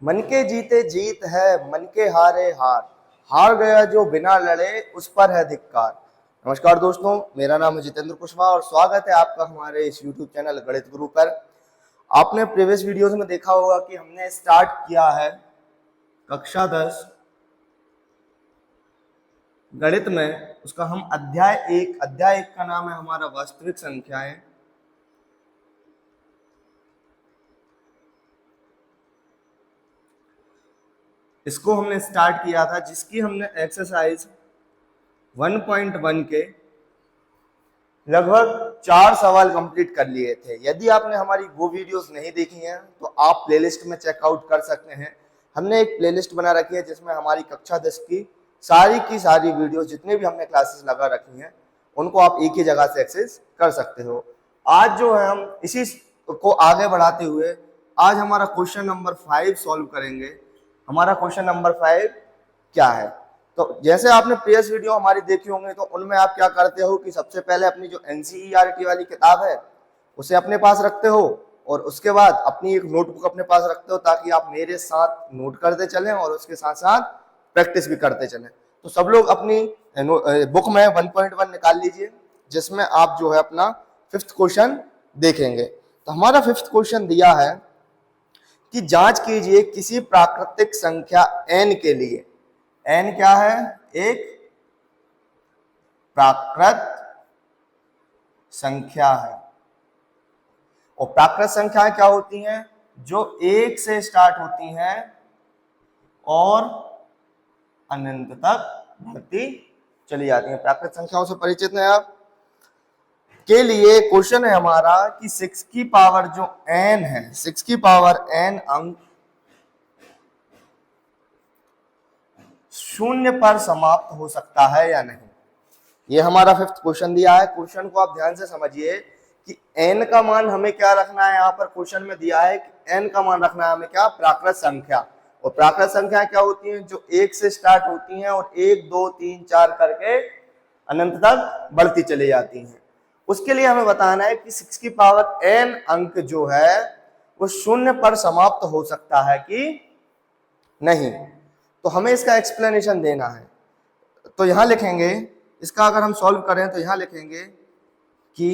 मन के जीते जीत है, मन के हारे हार, हार गया जो बिना लड़े उस पर है धिक्कार। नमस्कार दोस्तों, मेरा नाम है जितेंद्र कुशवाहा और स्वागत है आपका हमारे इस YouTube चैनल गणित गुरु पर। आपने प्रीवियस वीडियोस में देखा होगा कि हमने स्टार्ट किया है कक्षा 10 गणित में, उसका हम अध्याय एक का नाम है हमारा वास्तविक संख्याएं। इसको हमने स्टार्ट किया था, जिसकी हमने एक्सरसाइज 1.1 के लगभग 4 सवाल कंप्लीट कर लिए थे। यदि आपने हमारी वो वीडियोस नहीं देखी हैं तो आप प्लेलिस्ट में चेकआउट कर सकते हैं। हमने एक प्लेलिस्ट बना रखी है जिसमें हमारी कक्षा 10 की सारी वीडियोस, जितने भी हमने क्लासेस लगा रखी हैं, उनको आप एक ही जगह से एक्सेस कर सकते हो। आज जो है हम इसी को आगे बढ़ाते हुए आज हमारा क्वेश्चन नंबर 5 सॉल्व करेंगे। हमारा क्वेश्चन नंबर 5 क्या है? तो जैसे आपने प्रीवियस वीडियो हमारी देखी होंगे तो उनमें आप क्या करते हो कि सबसे पहले अपनी जो एनसीईआरटी वाली किताब है उसे अपने पास रखते हो और उसके बाद अपनी एक नोटबुक अपने पास रखते हो, ताकि आप मेरे साथ नोट करते चलें और उसके साथ साथ प्रैक्टिस भी करते चलें। तो सब लोग अपनी बुक में 1.1 निकाल लीजिए, जिसमें आप जो है अपना 5th क्वेश्चन देखेंगे। तो हमारा 5th क्वेश्चन दिया है कि जांच कीजिए किसी प्राकृतिक संख्या n के लिए। n क्या है? एक प्राकृत संख्या है। और प्राकृत संख्याएं क्या होती हैं? जो 1 से स्टार्ट होती हैं और अनंत तक बढ़ती चली जाती हैं। प्राकृत संख्याओं से परिचित हैं आप? के लिए क्वेश्चन है हमारा कि 6 की पावर जो n है, 6 की पावर n अंक शून्य पर समाप्त हो सकता है या नहीं। ये हमारा 5th क्वेश्चन दिया है। क्वेश्चन को आप ध्यान से समझिए कि n का मान हमें क्या रखना है। यहाँ पर क्वेश्चन में दिया है कि n का मान रखना है हमें क्या? प्राकृत संख्या। और प्राकृत संख्या क्या होती हैं? जो 1 से स्टार्ट होती हैं और 1 2 3 4 करके अनंत तक बढ़ती चली जाती हैं। उसके लिए हमें बताना है कि 6 की पावर n अंक जो है वो शून्य पर समाप्त हो सकता है कि नहीं। तो हमें इसका एक्सप्लेनेशन देना है। तो यहां लिखेंगे, इसका अगर हम सॉल्व करें तो यहां लिखेंगे कि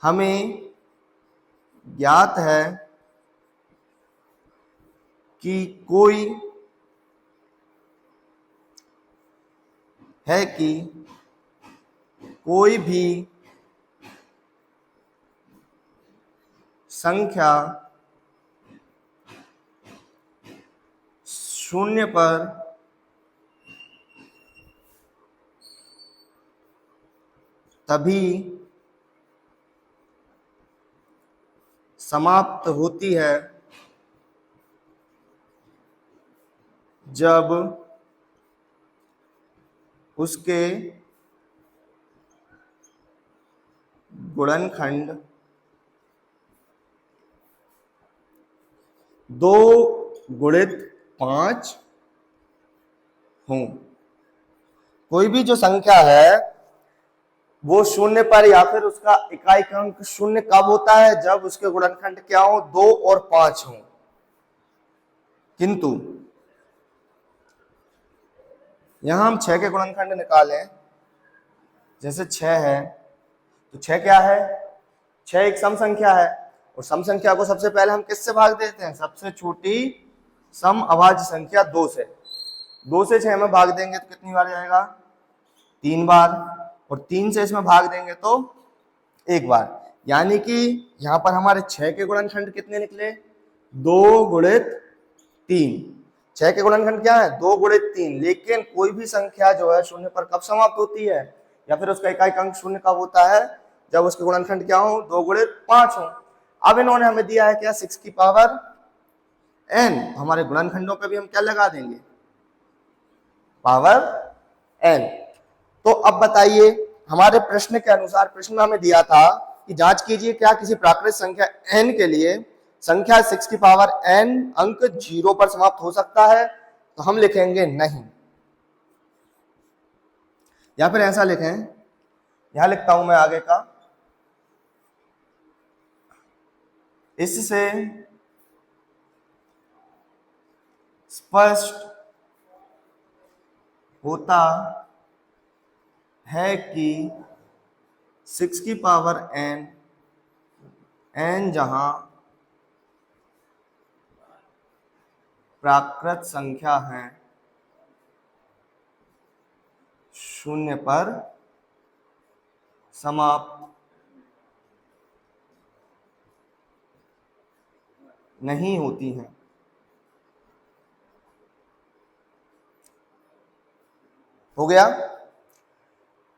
हमें ज्ञात है कि कोई भी संख्या शून्य पर तभी समाप्त होती है जब उसके गुणनखंड 2 गुणित 5 हों। कोई भी जो संख्या है वो शून्य पर या फिर उसका इकाई अंक शून्य कब होता है? जब उसके गुणनखंड क्या हो? 2 और 5 हो। किंतु यहां हम 6 के गुणनखंड निकालें, जैसे 6 है तो 6 क्या है? 6 एक सम संख्या है और सम संख्या को सबसे पहले हम किससे भाग देते हैं? सबसे छोटी सम अभाज्य संख्या 2 से। 2 से 6 में भाग देंगे तो कितनी बार जाएगा? 3 बार। और 3 से इसमें भाग देंगे तो 1 बार। यानी कि यहां पर हमारे 6 के गुणनखंड कितने निकले? 2 गुणित 3। 6 के गुणनखंड क्या है? 2 गुणित 3। लेकिन कोई भी संख्या जो है शून्य पर कब समाप्त होती है, या फिर उसका इकाई अंक शून्य कब होता है? जब उसके गुणनखंड क्या हो? 2 गुणित 5 हो। अब इन्होंने हमें दिया है क्या? 6 की पावर n। हमारे गुणनखंडों पे भी हम क्या लगा देंगे? Power n। तो अब बताइए, हमारे प्रश्न के अनुसार, प्रश्न में हमें दिया था कि जांच कीजिए क्या किसी प्राकृतिक संख्या n के लिए संख्या 6 की पावर n अंक 0 पर समाप्त हो सकता है। तो हम लिखेंगे नहीं, या फिर ऐसा लिखें, यहां लिखता हूं मैं आगे का, इससे स्पष्ट होता है कि 6 की पावर n, n जहां प्राकृत संख्या है, शून्य पर समाप्त नहीं होती हैं। हो गया।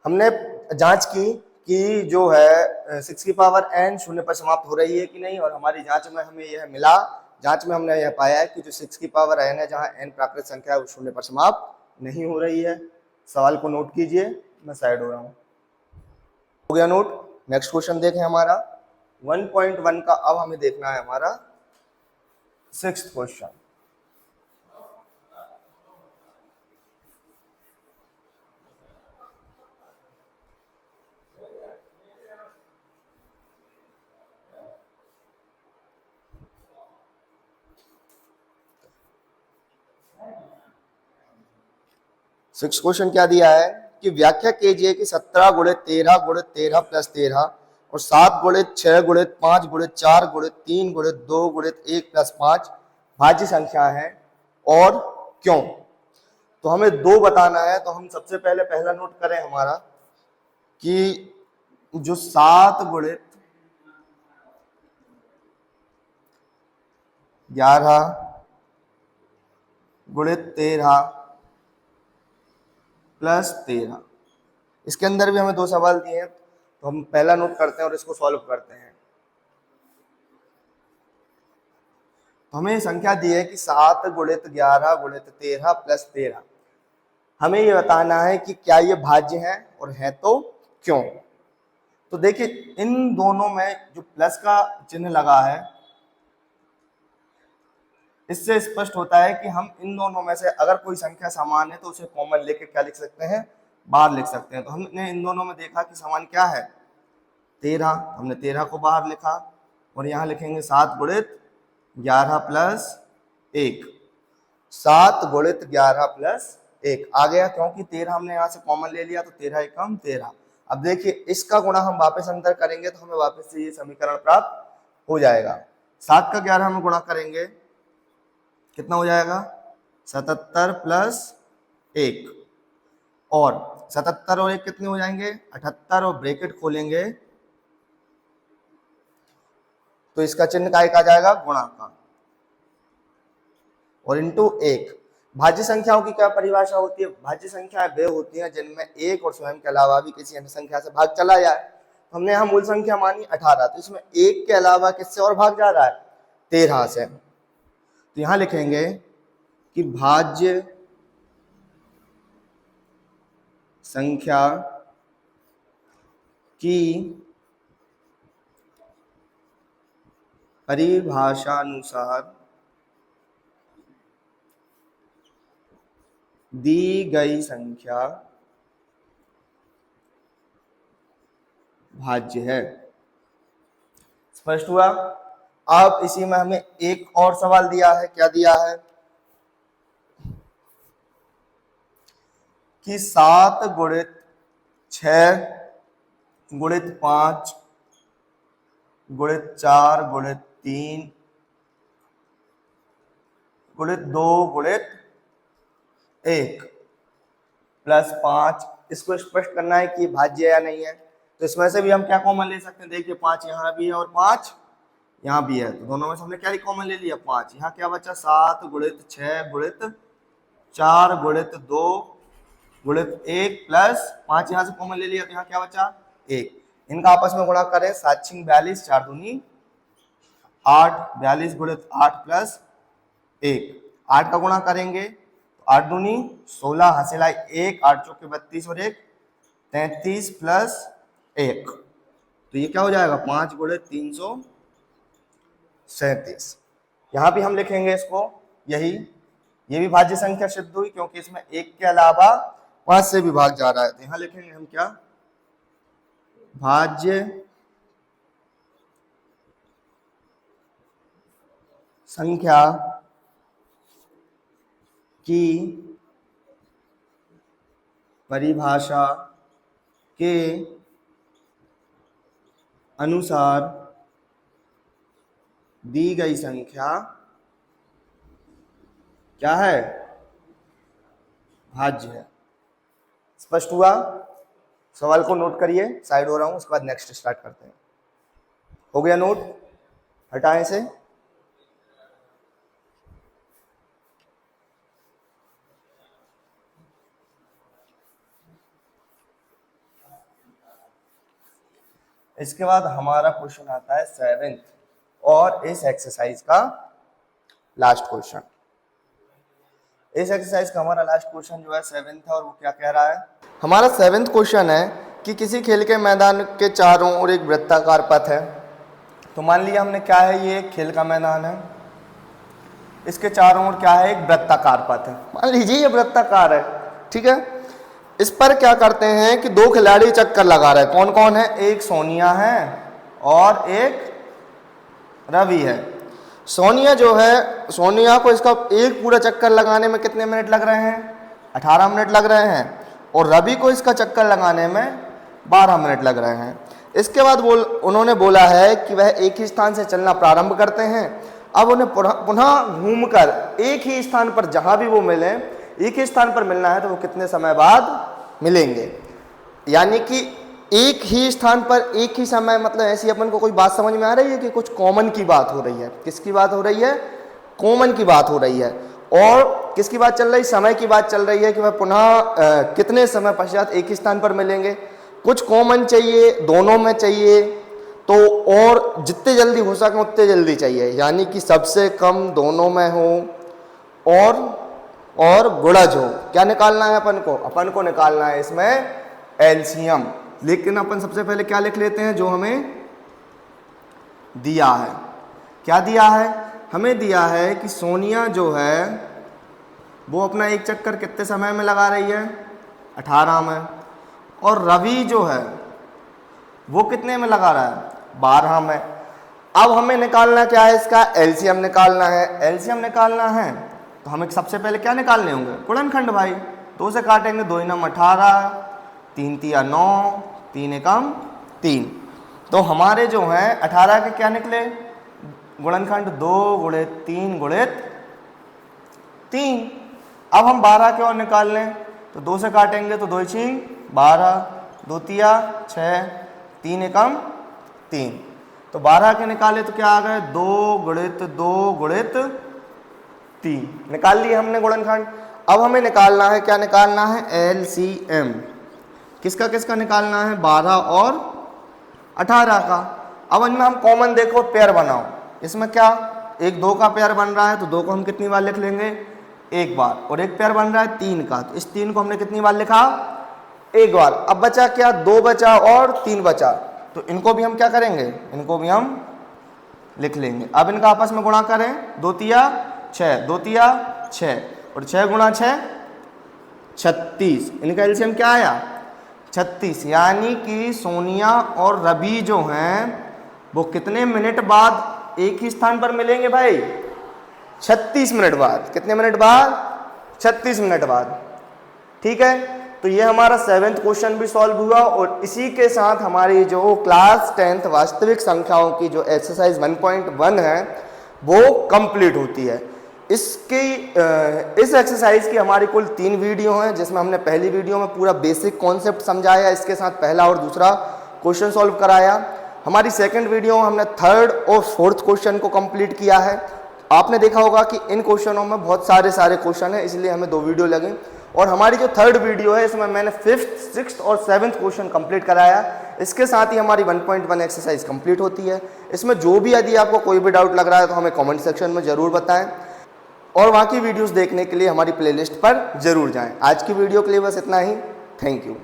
हमने जांच की कि जो है 6 की पावर n शून्य पर समाप्त हो रही है कि नहीं, और हमारी जांच में हमें यह मिला। जांच में हमने यह पाया है कि जो 6 की पावर n है, जहां n प्राकृत संख्या है, वो शून्य पर समाप्त नहीं हो रही है। सवाल को नोट कीजिए, मैं साइड हो रहा हूं। हो गया नोट। नेक्स्ट क्वेश्चन देखें हमारा 1.1 का। अब हमें देखना है हमारा 6th क्वेश्चन। सिक्स क्वेश्चन क्या दिया है कि व्याख्या कीजिए कि 17 गुणित 13 गुणित 13 प्लस 13 और 7 गुणित 6 गुणित 5 गुणित 4 गुणित 3 गुणित 2 गुणित 1 प्लस 5 भाज्य संख्या है और क्यों। तो हमें दो बताना है। तो हम सबसे पहले पहला नोट करें हमारा कि जो 7 गुणित 11 गुणित 13 प्लस 13, इसके अंदर भी हमें दो सवाल दिए हैं। तो हम पहला नोट करते हैं और इसको सॉल्व करते हैं। तो हमें संख्या दी है कि 7 गुणित 11 गुणित 13 प्लस 13। हमें ये बताना है कि क्या ये भाज्य है, और है तो क्यों। तो देखिए, इन दोनों में जो प्लस का चिन्ह लगा है, इससे स्पष्ट होता है कि हम इन दोनों में से अगर कोई संख्या समान है तो उसे कॉमन लेके क्या लिख सकते हैं, बाहर लिख सकते हैं। तो हमने इन दोनों में देखा कि समान क्या है, 13। हमने 13 को बाहर लिखा, और यहाँ लिखेंगे 7 गुणित 11 प्लस 1। 7 गुणित 11 प्लस 1 आ गया, क्योंकि 13 हमने यहाँ से कॉमन ले लिया, तो 13 एकम 13। अब देखिए, इसका गुणा हम वापस अंदर करेंगे तो हमें वापस से ये समीकरण प्राप्त हो जाएगा। 7 का 11 हम गुणा करेंगे, कितना हो जाएगा, 77 प्लस 1। और 77 और 1 कितने हो जाएंगे, 78, और ब्रैकेट खोलेंगे तो इसका चिन्ह का एक आ जाएगा, गुणा का, और इंटू 1। भाज्य संख्याओं की क्या परिभाषा होती है, भाज्य संख्याएं वे होती हैं जिनमें एक और स्वयं के अलावा भी किसी अन्य संख्या से भाग चला जाए। हमने यहाँ मूल संख्या मानी 18, तो इसमें एक के अलावा किससे और भाग जा रहा है, 13 से। तो यहां लिखेंगे कि भाज्य संख्या की परिभाषानुसार दी गई संख्या भाज्य है। स्पष्ट हुआ। अब इसी में हमें एक और सवाल दिया है। क्या दिया है कि 7 गुणित 6 गुणित 5 गुणित 4 गुणित 3 गुणित 2 गुणित 1 प्लस 5, इसको स्पष्ट करना है कि भाज्य है या नहीं है। तो इसमें से भी हम क्या कॉमन ले सकते हैं, देखिए 5 यहाँ भी है और 5 यहाँ भी है, तो दोनों में से हमने क्या कॉमन ले लिया, 5। यहाँ क्या बचा, 7 गुणित 6 गुणित 4 गुणित 2 गुणित 1 प्लस 5 यहाँ से कॉमन ले लिया, तो यहाँ क्या बचा, 1। इनका आपस में गुणा करें, 7 6 42, 4 दूनी 8, 42 गुणित 8 प्लस 1। 8 का गुणा करेंगे तो 8 दूनी 16, हासिल 1, 8 चौके 32 और 1 33 प्लस 1। तो ये क्या हो जाएगा, 5 गुणित 337। यहां भी हम लिखेंगे इसको यही, ये भी भाज्य संख्या सिद्ध हुई, क्योंकि इसमें एक के अलावा 5 से भी भाग जा रहा है। तो यहां लिखेंगे हम क्या, भाज्य संख्या की परिभाषा के अनुसार दी गई संख्या क्या है? भाज्य है। स्पष्ट हुआ? सवाल को नोट करिए, साइड हो रहा हूं, उसके बाद नेक्स्ट स्टार्ट करते हैं। हो गया नोट? हटाएं से। इसके बाद हमारा क्वेश्चन आता है 7th और इस एक्सरसाइज का लास्ट क्वेश्चन। इस एक्सरसाइज का हमारा लास्ट क्वेश्चन जो है 7th है, और वो क्या कह रहा है? हमारा 7th क्वेश्चन है कि किसी खेल के मैदान के चारों ओर एक वृत्ताकार पथ है। तो मान लिया हमने क्या है, ये एक खेल का मैदान है, इसके चारों ओर क्या है? एक वृत्ताकार पथ है। मान लीजिए ये वृत्ताकार है, ठीक है। इस पर क्या करते हैं कि दो खिलाड़ी चक्कर लगा रहे हैं। कौन कौन है? एक सोनिया है और एक रवि है। सोनिया जो है, सोनिया को इसका एक पूरा चक्कर लगाने में कितने मिनट लग रहे हैं? 18 मिनट लग रहे हैं। और रवि को इसका चक्कर लगाने में 12 मिनट लग रहे हैं। इसके बाद उन्होंने बोला है कि वह एक ही स्थान से चलना प्रारंभ करते हैं। अब उन्हें पुनः घूमकर एक ही स्थान पर, जहां भी वो मिले, एक ही स्थान पर मिलना है, तो वो कितने समय बाद मिलेंगे? यानी कि एक ही स्थान पर एक ही समय, मतलब ऐसी अपन को कोई बात समझ में आ रही है कि कुछ कॉमन की बात हो रही है? किसकी बात हो रही है? कॉमन की बात हो रही है। और किसकी बात चल रही? समय की बात चल रही है कि वह पुनः कितने समय पश्चात एक ही स्थान पर मिलेंगे। कुछ कॉमन चाहिए, दोनों में चाहिए, तो और जितने जल्दी हो सके उतने जल्दी चाहिए, यानी कि सबसे कम दोनों में हो और गुणज हो। क्या निकालना है अपन को? अपन को निकालना है इसमें एलसीएम। लेकिन अपन सबसे पहले क्या लिख लेते हैं जो हमें दिया है। क्या दिया है? हमें दिया है कि सोनिया जो है वो अपना एक चक्कर कितने समय में लगा रही है? 18 में। और रवि जो है वो कितने में लगा रहा है? 12 में। अब हमें निकालना क्या है? इसका एलसीएम निकालना है। एलसीएम निकालना है तो हमें सबसे पहले क्या निकालने होंगे? गुणनखंड भाई। 2 से काटेंगे, 2 × 18, 3 × 3 = 9, 3 × 3। तो हमारे जो हैं 18 के क्या निकले? गुणनखंड 2 × 3 × 3। अब हम 12 के और निकाल लें, तो 2 से काटेंगे तो 2 × 6 = 12, 2 × 3 = 6, 3 × 3। तो 12 के निकाले तो क्या आ गए? 2 × 2 × 3 निकाल लिए हमने गुणनखंड। अब हमें निकालना है, क्या निकालना है? एलसीएम। किसका किसका निकालना है? 12 और 18 का। अब इनमें हम कॉमन देखो, पेयर बनाओ। इसमें क्या? 1 2 का पेयर बन रहा है, तो 2 को हम कितनी बार लिख लेंगे? एक बार। और एक पेयर बन रहा है 3 का, तो इस 3 को हमने कितनी बार लिखा? एक बार। अब बचा क्या? 2 बचा और 3 बचा, तो इनको भी हम क्या करेंगे? इनको भी हम लिख लेंगे। अब इनका आपस में गुणा करें, 2 × 3 = 6, 2 × 3 = 6, और 6 × 6 = 36। इनका एलसीएम क्या आया? 36। यानी कि सोनिया और रवि जो हैं वो कितने मिनट बाद एक ही स्थान पर मिलेंगे भाई? 36 मिनट बाद। कितने मिनट बाद? 36 मिनट बाद। ठीक है, तो ये हमारा 7th क्वेश्चन भी सॉल्व हुआ, और इसी के साथ हमारी जो क्लास 10th वास्तविक संख्याओं की जो एक्सरसाइज 1.1 है वो कंप्लीट होती है। इस एक्सरसाइज की हमारी कुल 3 वीडियो हैं, जिसमें हमने पहली वीडियो में पूरा बेसिक कॉन्सेप्ट समझाया, इसके साथ पहला और दूसरा क्वेश्चन सॉल्व कराया। हमारी सेकंड वीडियो में हमने 3rd और 4th क्वेश्चन को कंप्लीट किया है। आपने देखा होगा कि इन क्वेश्चनों में बहुत सारे क्वेश्चन हैं, इसलिए हमें 2 वीडियो लगे। और हमारी जो 3rd वीडियो है इसमें मैंने 5th, 6th और 7th क्वेश्चन कंप्लीट कराया। इसके साथ ही हमारी 1.1 एक्सरसाइज कंप्लीट होती है। इसमें जो भी यदि आपको कोई भी डाउट लग रहा है तो हमें कमेंट सेक्शन में ज़रूर बताएं, और बाकी वीडियोस देखने के लिए हमारी प्लेलिस्ट पर जरूर जाएं। आज की वीडियो के लिए बस इतना ही। Thank you.